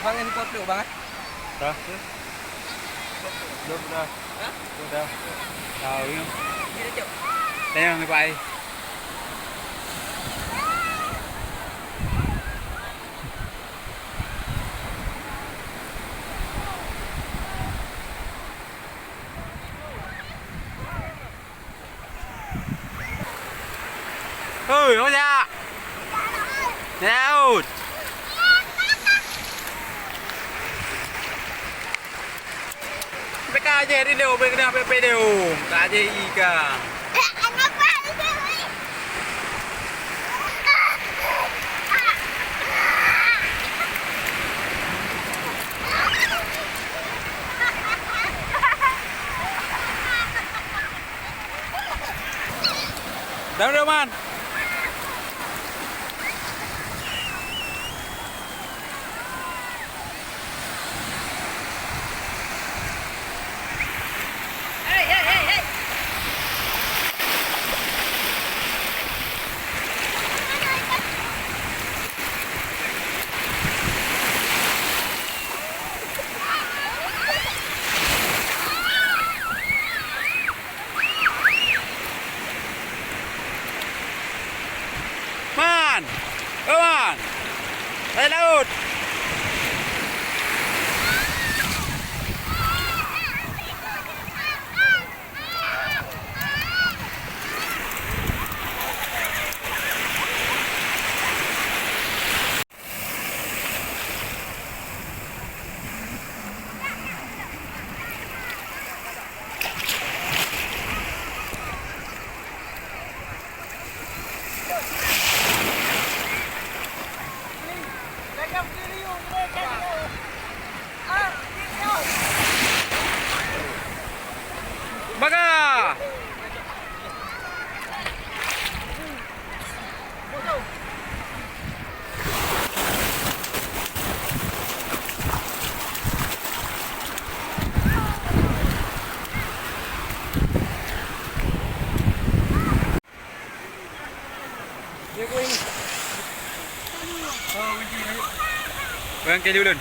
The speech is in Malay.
Bang helikopter bang eh? Dah. Belum dah. Hah? Belum dah. Tahu ni. Dia jauh. Tengok ni Pak. Ôi, nó ra. Nào. PK je dia dia kena PP dia. Tak je ikan. Anak baru ni. Dah man. Man. Oh man. Air laut. Baga. Dia going. Oh, windy. Bang ke dulu.